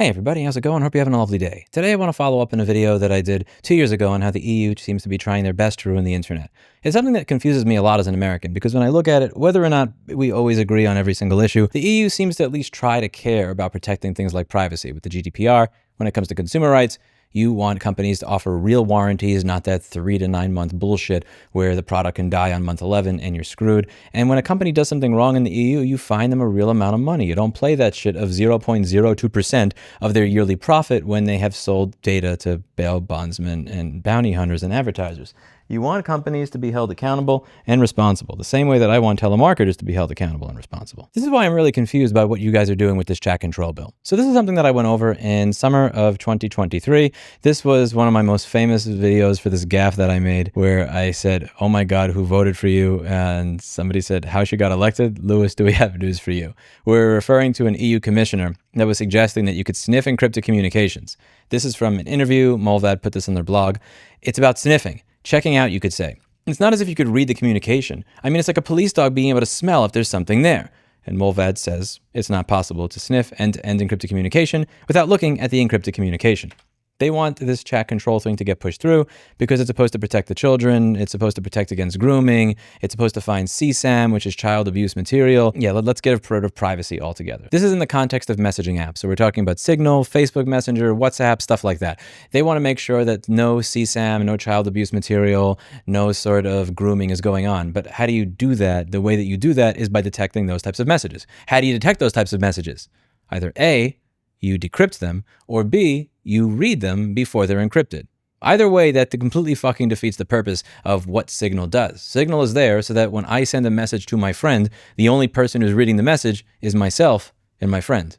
Hey everybody, how's it going? Hope you're having a lovely day. Today I want to follow up on a video that I did 2 years ago on how the EU seems to be trying their best to ruin the internet. It's something that confuses me a lot as an American because when I look at it, whether or not we always agree on every single issue, the EU seems to at least try to care about protecting things like privacy. With the GDPR, when it comes to consumer rights, you want companies to offer real warranties, not that 3 to 9 month bullshit where the product can die on month 11 and you're screwed. And when a company does something wrong in the EU, you fine them a real amount of money. You don't play that shit of 0.02% of their yearly profit when they have sold data to bail bondsmen and bounty hunters and advertisers. You want companies to be held accountable and responsible, the same way that I want telemarketers to be held accountable and responsible. This is why I'm really confused by what you guys are doing with this chat control bill. So this is something that I went over in summer of 2023. This was one of my most famous videos for this gaffe that I made where I said, "Oh my God, who voted for you?" And somebody said, "How she got elected? Lewis, do we have news for you?" We're referring to an EU commissioner that was suggesting that you could sniff encrypted communications. This is from an interview. Mulvad put this on their blog. It's about sniffing. Checking out, you could say. It's not as if you could read the communication. I mean, it's like a police dog being able to smell if there's something there. And Mulvad says it's not possible to sniff end-to-end encrypted communication without looking at the encrypted communication. They want this chat control thing to get pushed through because it's supposed to protect the children. It's supposed to protect against grooming. It's supposed to find CSAM, which is child abuse material. Yeah, let's get rid of privacy altogether. This is in the context of messaging apps. So we're talking about Signal, Facebook Messenger, WhatsApp, stuff like that. They want to make sure that no CSAM, no child abuse material, no sort of grooming is going on. But how do you do that? The way that you do that is by detecting those types of messages. How do you detect those types of messages? Either A, you decrypt them, or B, you read them before they're encrypted. Either way, that completely fucking defeats the purpose of what Signal does. Signal is there so that when I send a message to my friend, the only person who's reading the message is myself and my friend.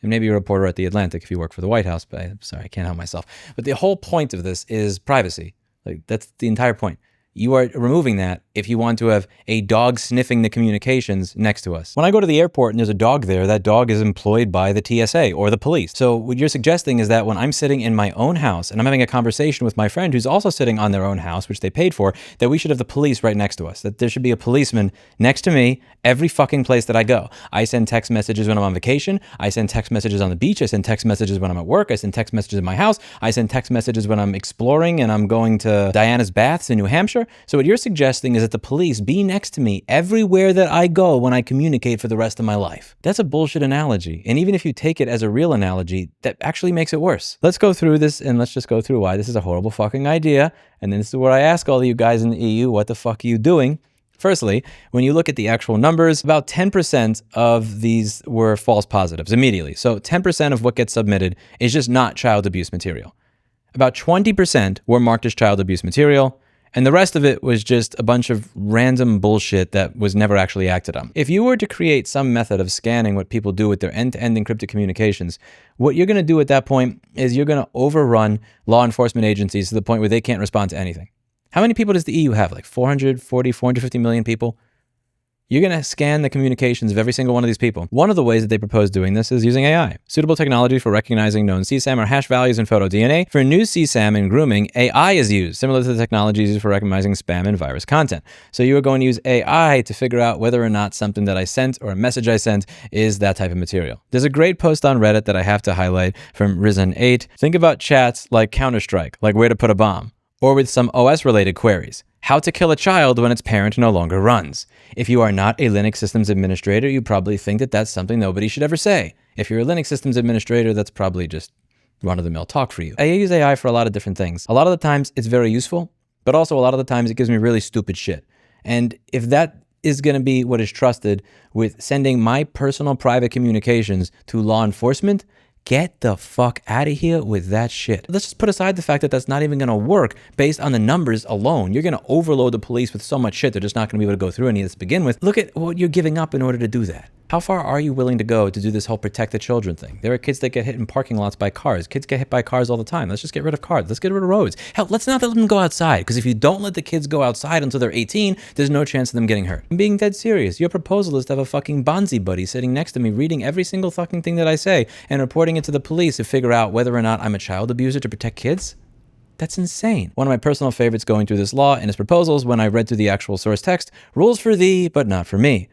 And maybe a reporter at The Atlantic if you work for the White House, but I'm sorry, I can't help myself. But the whole point of this is privacy. Like, that's the entire point. You are removing that if you want to have a dog sniffing the communications next to us. When I go to the airport and there's a dog there, that dog is employed by the TSA or the police. So what you're suggesting is that when I'm sitting in my own house and I'm having a conversation with my friend who's also sitting on their own house, which they paid for, that we should have the police right next to us, that there should be a policeman next to me every fucking place that I go. I send text messages when I'm on vacation. I send text messages on the beach. I send text messages when I'm at work. I send text messages in my house. I send text messages when I'm exploring and I'm going to Diana's Baths in New Hampshire. So what you're suggesting is that the police be next to me everywhere that I go when I communicate for the rest of my life. That's a bullshit analogy. And even if you take it as a real analogy, that actually makes it worse. Let's go through this and let's just go through why this is a horrible fucking idea. And then this is where I ask all of you guys in the EU, what the fuck are you doing? Firstly, when you look at the actual numbers, about 10% of these were false positives immediately. So 10% of what gets submitted is just not child abuse material. About 20% were marked as child abuse material. And the rest of it was just a bunch of random bullshit that was never actually acted on. If you were to create some method of scanning what people do with their end-to-end encrypted communications, what you're going to do at that point is you're going to overrun law enforcement agencies to the point where they can't respond to anything. How many people does the EU have? Like 440, 450 million people? You're going to scan the communications of every single one of these people. One of the ways that they propose doing this is using AI. Suitable technology for recognizing known CSAM or hash values in photo DNA. For new CSAM and grooming, AI is used, similar to the technologies used for recognizing spam and virus content. So you are going to use AI to figure out whether or not something that I sent or a message I sent is that type of material. There's a great post on Reddit that I have to highlight from Risen8. Think about chats like Counter-Strike, like where to put a bomb, or with some OS-related queries. How to kill a child when its parent no longer runs. If you are not a Linux systems administrator, you probably think that that's something nobody should ever say. If you're a Linux systems administrator, that's probably just run-of-the-mill talk for you. I use AI for a lot of different things. A lot of the times it's very useful, but also a lot of the times it gives me really stupid shit. And if that is going to be what is trusted with sending my personal private communications to law enforcement, get the fuck out of here with that shit. Let's just put aside the fact that that's not even going to work based on the numbers alone. You're going to overload the police with so much shit, they're just not going to be able to go through any of this to begin with. Look at what you're giving up in order to do that. How far are you willing to go to do this whole protect the children thing? There are kids that get hit in parking lots by cars. Kids get hit by cars all the time. Let's just get rid of cars. Let's get rid of roads. Hell, let's not let them go outside, because if you don't let the kids go outside until they're 18, there's no chance of them getting hurt. I'm being dead serious. Your proposal is to have a fucking Bonzi buddy sitting next to me reading every single fucking thing that I say and reporting it to the police to figure out whether or not I'm a child abuser to protect kids? That's insane. One of my personal favorites going through this law and its proposals when I read through the actual source text, rules for thee, but not for me.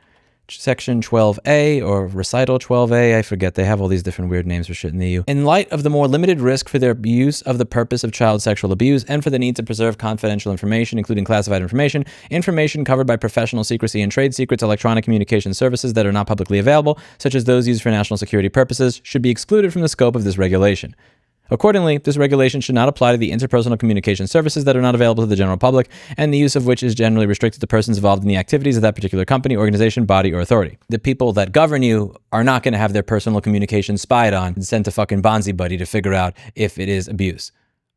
Section 12A or Recital 12A, I forget. They have all these different weird names for shit in the EU. In light of the more limited risk for their use of the purpose of child sexual abuse and for the need to preserve confidential information, including classified information, information covered by professional secrecy and trade secrets, electronic communication services that are not publicly available, such as those used for national security purposes, should be excluded from the scope of this regulation. Accordingly, this regulation should not apply to the interpersonal communication services that are not available to the general public and the use of which is generally restricted to persons involved in the activities of that particular company, organization, body, or authority. The people that govern you are not going to have their personal communication spied on and sent to fucking Bonzi Buddy to figure out if it is abuse.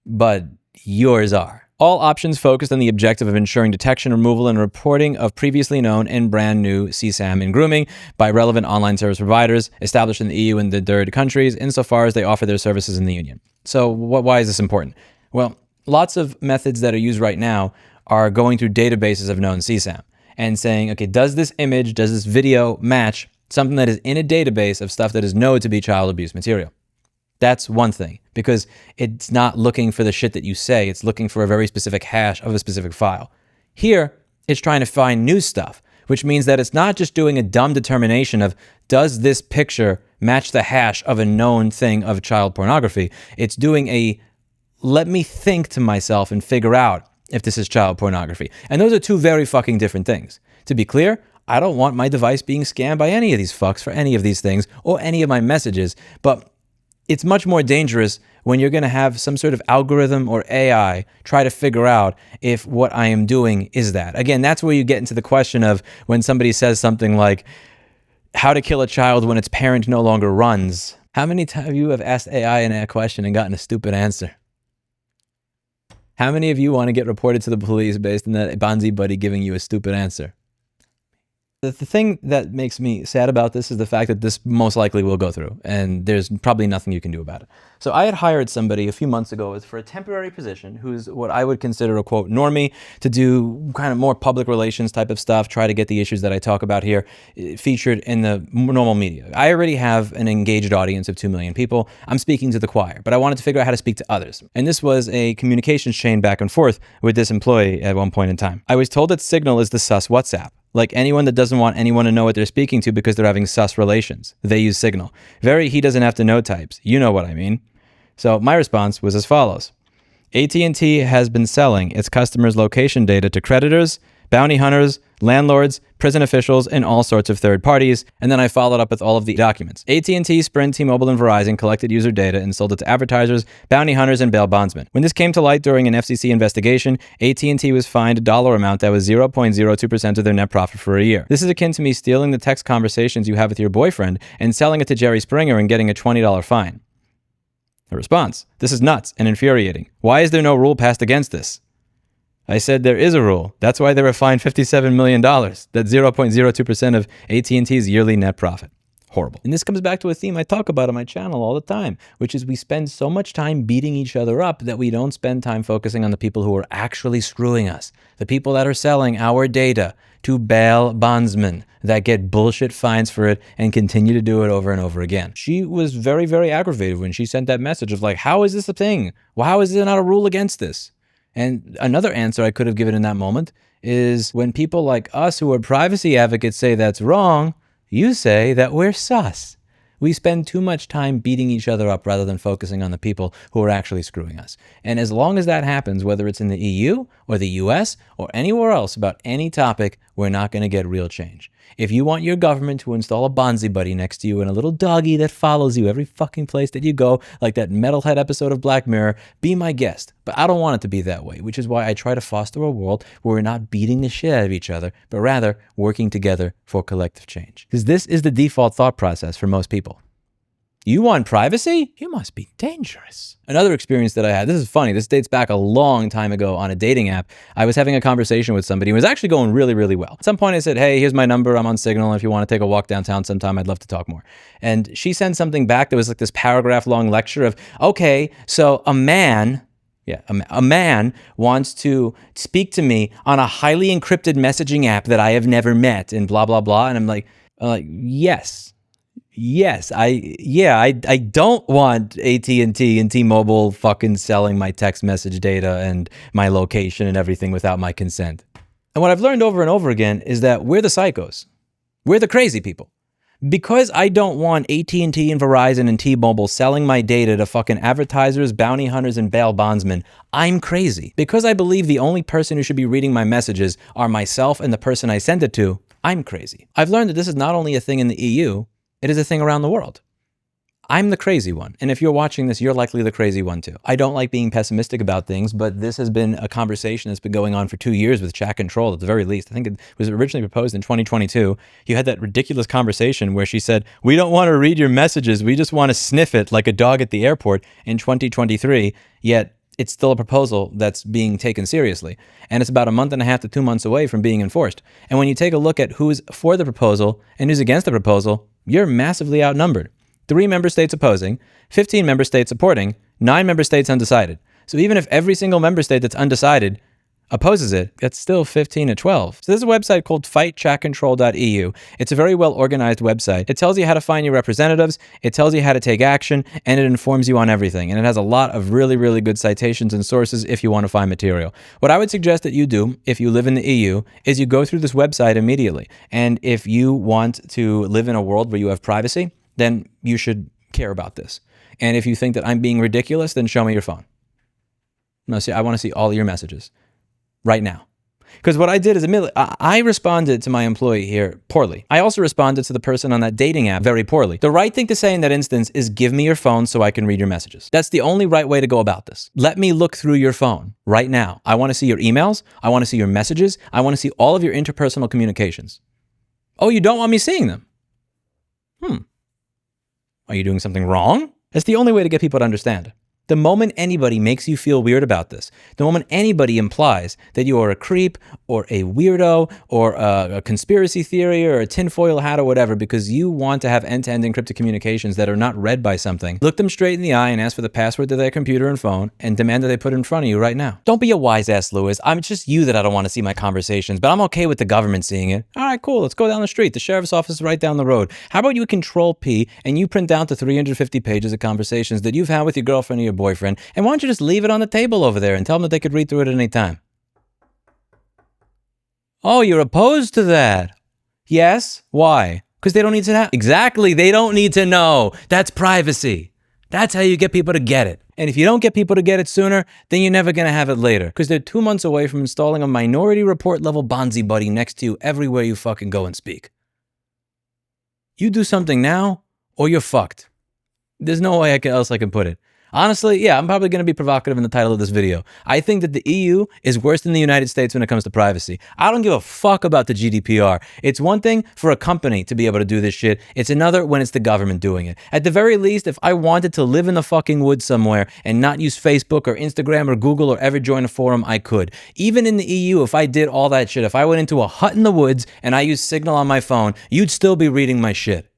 But yours are. All options focused on the objective of ensuring detection, removal, and reporting of previously known and brand new CSAM and grooming by relevant online service providers established in the EU and the third countries insofar as they offer their services in the Union. So why is this important? Well, lots of methods that are used right now are going through databases of known CSAM and saying, okay, does this image, does this video match something that is in a database of stuff that is known to be child abuse material? That's one thing, because it's not looking for the shit that you say. It's looking for a very specific hash of a specific file. Here, it's trying to find new stuff, which means that it's not just doing a dumb determination of, does this picture match the hash of a known thing of child pornography? It's doing a, let me think to myself and figure out if this is child pornography. And those are two very fucking different things. To be clear, I don't want my device being scanned by any of these fucks for any of these things or any of my messages, but it's much more dangerous when you're going to have some sort of algorithm or AI try to figure out if what I am doing is that. Again, that's where you get into the question of when somebody says something like, how to kill a child when its parent no longer runs. How many times have you asked AI a question and gotten a stupid answer? How many of you want to get reported to the police based on that Bonzi Buddy giving you a stupid answer? The thing that makes me sad about this is the fact that this most likely will go through, and there's probably nothing you can do about it. So I had hired somebody a few months ago for a temporary position who's what I would consider a, quote, normie, to do kind of more public relations type of stuff, try to get the issues that I talk about here featured in the normal media. I already have an engaged audience of 2 million people. I'm speaking to the choir, but I wanted to figure out how to speak to others. And this was a communications chain back and forth with this employee at one point in time. I was told that Signal is the sus WhatsApp. Like anyone that doesn't want anyone to know what they're speaking to because they're having sus relations. They use Signal. Very he doesn't have to know types. You know what I mean. So my response was as follows. AT&T has been selling its customers' location data to creditors, bounty hunters, landlords, prison officials, and all sorts of third parties. And then I followed up with all of the documents. AT&T, Sprint, T-Mobile, and Verizon collected user data and sold it to advertisers, bounty hunters, and bail bondsmen. When this came to light during an FCC investigation, AT&T was fined a dollar amount that was 0.02% of their net profit for a year. This is akin to me stealing the text conversations you have with your boyfriend and selling it to Jerry Springer and getting a $20 fine. A response: this is nuts and infuriating. Why is there no rule passed against this? I said there is a rule. That's why they were fined $57 million. That's 0.02% of AT&T's yearly net profit. Horrible. And this comes back to a theme I talk about on my channel all the time, which is we spend so much time beating each other up that we don't spend time focusing on the people who are actually screwing us. The people that are selling our data to bail bondsmen that get bullshit fines for it and continue to do it over and over again. She was very, very aggravated when she sent that message of like, how is this a thing? Well, how is there not a rule against this? And another answer I could have given in that moment is when people like us who are privacy advocates say that's wrong, you say that we're sus. We spend too much time beating each other up rather than focusing on the people who are actually screwing us. And as long as that happens, whether it's in the EU or the US or anywhere else about any topic, we're not going to get real change. If you want your government to install a Bonzi Buddy next to you and a little doggy that follows you every fucking place that you go, like that metalhead episode of Black Mirror, be my guest. But I don't want it to be that way, which is why I try to foster a world where we're not beating the shit out of each other, but rather working together for collective change. Because this is the default thought process for most people. You want privacy? You must be dangerous. Another experience that I had, this is funny, this dates back a long time ago on a dating app. I was having a conversation with somebody who was actually going really, really well. At some point I said, hey, here's my number, I'm on Signal, if you want to take a walk downtown sometime, I'd love to talk more. And she sent something back that was like this paragraph long lecture of, okay, so a man wants to speak to me on a highly encrypted messaging app that I have never met and blah, blah, blah. And I'm like, Yes, I don't want AT&T and T-Mobile fucking selling my text message data and my location and everything without my consent. And what I've learned over and over again is that we're the psychos. We're the crazy people. Because I don't want AT&T and Verizon and T-Mobile selling my data to fucking advertisers, bounty hunters, and bail bondsmen, I'm crazy. Because I believe the only person who should be reading my messages are myself and the person I send it to, I'm crazy. I've learned that this is not only a thing in the EU, it is a thing around the world. I'm the crazy one. And if you're watching this, you're likely the crazy one too. I don't like being pessimistic about things, but this has been a conversation that's been going on for 2 years with chat control at the very least. I think it was originally proposed in 2022. You had that ridiculous conversation where she said, we don't want to read your messages. We just want to sniff it like a dog at the airport in 2023. Yet it's still a proposal that's being taken seriously. And it's about a month and a half to 2 months away from being enforced. And when you take a look at who's for the proposal and who's against the proposal, you're massively outnumbered. 3 member states opposing, 15 member states supporting, 9 member states undecided. So even if every single member state that's undecided opposes it, it's still 15 to 12. So there's a website called fightchatcontrol.eu. It's a very well organized website. It tells you how to find your representatives, it tells you how to take action, and it informs you on everything. And it has a lot of really, really good citations and sources if you want to find material. What I would suggest that you do if you live in the EU is you go through this website immediately. And if you want to live in a world where you have privacy, then you should care about this. And if you think that I'm being ridiculous, then show me your phone. No, see, I want to see all your messages right now. Because what I did is I responded to my employee here poorly. I also responded to the person on that dating app very poorly. The right thing to say in that instance is give me your phone so I can read your messages. That's the only right way to go about this. Let me look through your phone right now. I want to see your emails. I want to see your messages. I want to see all of your interpersonal communications. Oh, you don't want me seeing them? Are you doing something wrong? That's the only way to get people to understand. The moment anybody makes you feel weird about this, the moment anybody implies that you are a creep or a weirdo or a conspiracy theory or a tinfoil hat or whatever because you want to have end-to-end encrypted communications that are not read by something, look them straight in the eye and ask for the password to their computer and phone and demand that they put it in front of you right now. Don't be a wise ass, Lewis. It's just you that I don't want to see my conversations, but I'm okay with the government seeing it. All right, cool. Let's go down the street. The sheriff's office is right down the road. How about you control P and you print out the 350 pages of conversations that you've had with your girlfriend or your boyfriend, and why don't you just leave it on the table over there and tell them that they could read through it at any time? Oh, you're opposed to that. Yes? Why? Because they don't need to know. Exactly, they don't need to know. That's privacy. That's how you get people to get it. And if you don't get people to get it sooner, then you're never going to have it later. Because they're 2 months away from installing a Minority Report level Bonzi buddy next to you everywhere you fucking go and speak. You do something now, or you're fucked. There's no way else I can put it. Honestly, yeah, I'm probably going to be provocative in the title of this video. I think that the EU is worse than the United States when it comes to privacy. I don't give a fuck about the GDPR. It's one thing for a company to be able to do this shit. It's another when it's the government doing it. At the very least, if I wanted to live in the fucking woods somewhere and not use Facebook or Instagram or Google or ever join a forum, I could. Even in the EU, if I did all that shit, if I went into a hut in the woods and I used Signal on my phone, you'd still be reading my shit.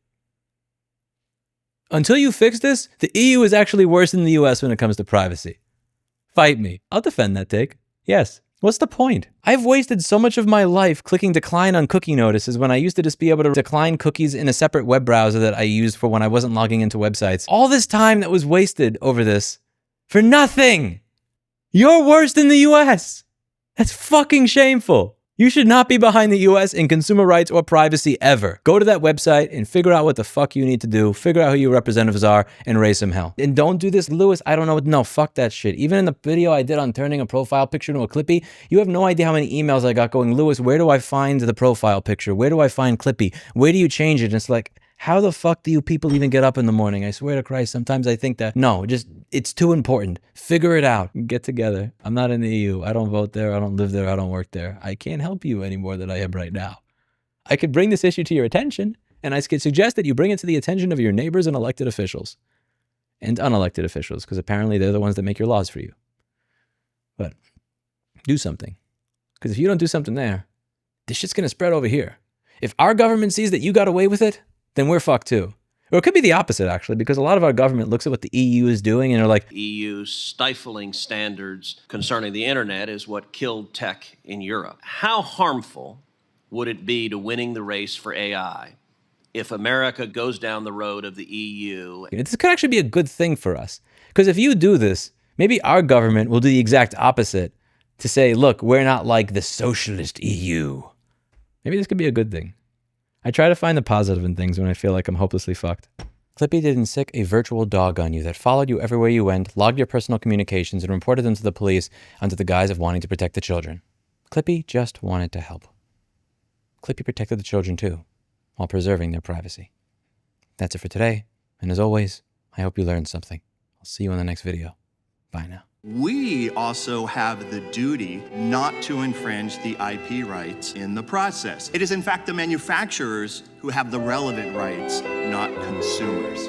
Until you fix this, the EU is actually worse than the US when it comes to privacy. Fight me. I'll defend that take. Yes. What's the point? I've wasted so much of my life clicking decline on cookie notices when I used to just be able to decline cookies in a separate web browser that I used for when I wasn't logging into websites. All this time that was wasted over this for nothing. You're worse than the US. That's fucking shameful. You should not be behind the US in consumer rights or privacy ever. Go to that website and figure out what the fuck you need to do. Figure out who your representatives are and raise some hell. And don't do this, Lewis. I don't know. No, fuck that shit. Even in the video I did on turning a profile picture into a Clippy, you have no idea how many emails I got going, Lewis, where do I find the profile picture? Where do I find Clippy? Where do you change it? And it's like, how the fuck do you people even get up in the morning? I swear to Christ, sometimes I think that, no, it's too important. Figure it out. Get together. I'm not in the EU. I don't vote there. I don't live there. I don't work there. I can't help you any more than I am right now. I could bring this issue to your attention, and I could suggest that you bring it to the attention of your neighbors and elected officials. And unelected officials, because apparently they're the ones that make your laws for you. But do something. Because if you don't do something there, this shit's going to spread over here. If our government sees that you got away with it, then we're fucked too. Or it could be the opposite, actually, because a lot of our government looks at what the EU is doing and they're like, EU's stifling standards concerning the internet is what killed tech in Europe. How harmful would it be to winning the race for AI if America goes down the road of the EU? This could actually be a good thing for us. Because if you do this, maybe our government will do the exact opposite to say, look, we're not like the socialist EU. Maybe this could be a good thing. I try to find the positive in things when I feel like I'm hopelessly fucked. Clippy didn't sick a virtual dog on you that followed you everywhere you went, logged your personal communications, and reported them to the police under the guise of wanting to protect the children. Clippy just wanted to help. Clippy protected the children too, while preserving their privacy. That's it for today, and as always, I hope you learned something. I'll see you in the next video. Bye now. We also have the duty not to infringe the IP rights in the process. It is in fact the manufacturers who have the relevant rights, not consumers.